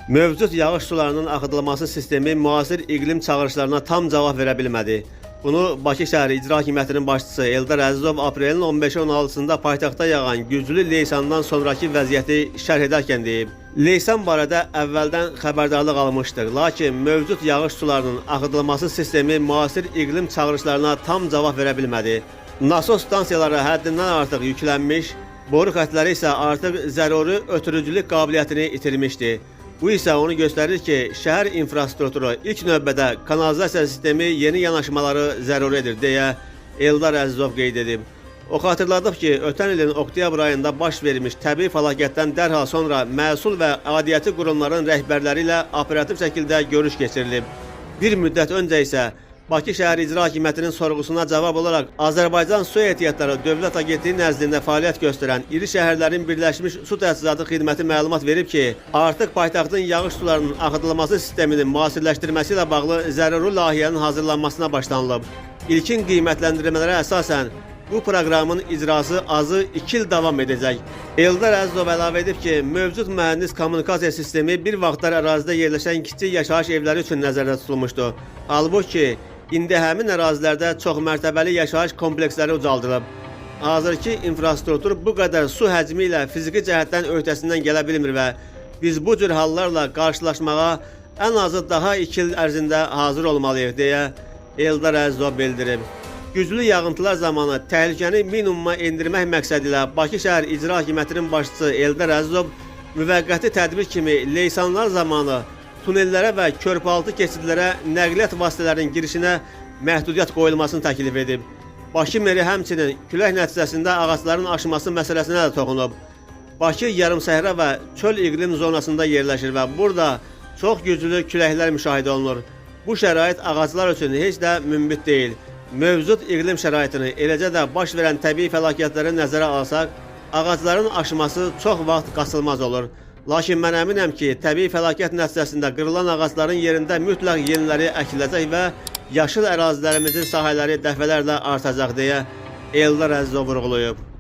Mövcud yağış sularının axıdılması sistemi müasir iqlim çağırışlarına tam cavab verə bilmədi. Bunu Bakı şəhəri İcra Hakimiyyətinin başçısı Eldar Əzizov aprelin 15-16-sında paytaxtda yağan güclü leysandan sonraki vəziyyəti şərh edərkən deyib. Leysan barədə əvvəldən xəbərdarlıq almışdıq, lakin mövcud yağış sularının axıdılması sistemi müasir iqlim çağırışlarına tam cavab verə bilmədi. Nasos stansiyaları həddindən artıq yüklənmiş, boru xətləri isə artıq zəruri ötürücülük qabiliyyətini itirmişdi. Bu isə onu göstərir ki, şəhər infrastrukturu ilk növbədə kanalizasiya sistemi yeni yanaşmaları zəruri edir, deyə Eldar Əzizov qeyd edib. O xatırladıb ki, ötən ilin oktyabr ayında baş vermiş təbii fəlakətdən dərhal sonra məsul və adiyyəti qurumların rəhbərləri ilə operativ şəkildə görüş keçirilib. Bir müddət öncə isə Bakı şəhəri İcra Hakimiyyətinin sorğusuna cavab olaraq Azərbaycan Su Ehtiyatları Dövlət Agentliyi nəzdində fəaliyyət göstərən iri şəhərlərin Birləşmiş Su Təchizatı Xidməti məlumat verib ki, artıq paytaxtın yağış sularının axıdılması sisteminin müasirləşdirməsi ilə bağlı zəruri layihənin hazırlanmasına başlanılıb. İlkin qiymətləndirmələrə əsasən bu proqramın icrası azı 2 il davam edəcək. Eldar Əzizov əlavə edib ki, mövcud mühəndis kommunikasiya sistemi bir vaxtlar ərazidə yerləşən kiçik yaşayış evləri üçün nəzərdə tutulmuşdu. Halbuki indi həmin ərazilərdə çoxmərtəbəli yaşayış kompleksləri ucaldılıb. Hazırki infrastruktur bu qədər su həcmi ilə fiziki cəhətdən öhdəsindən gələ bilmir və biz bu cür hallarla qarşılaşmağa ən azı daha 2 il ərzində hazır olmalıyıq, deyə Eldar Əzizov bildirib. Güclü yağıntılar zamanı təhlükəni minimuma endirmək məqsədi ilə Bakı şəhər İcra Hakimiyyətinin başçısı Eldar Əzizov müvəqqəti tədbir kimi leysanlar zamanı tunellərə və körpüaltı keçidlərə nəqliyyat vasitələrinin girişinə məhdudiyyət qoyulmasını təklif edib. Bakı meri həmçinin külək nəticəsində ağacların aşması məsələsinə də toxunub. Bakı yarımsəhra və çöl iqlim zonasında yerləşir və burada çox güclü küləklər müşahidə olunur. Bu şərait ağaclar üçün heç də münbit deyil. Mövcud iqlim şəraitini, eləcə də baş verən təbii fəlakətləri nəzərə alsaq, ağacların aşması çox vaxt qaçılmaz olur. Lakin mən əminəm ki, təbii fəlakət nəticəsində qırılan ağacların yerində mütləq yeniləri əkiləcək və yaşıl ərazilərimizin sahələri dəfələrlə artacaq, deyə Eldar Əzizov vurğulayıb.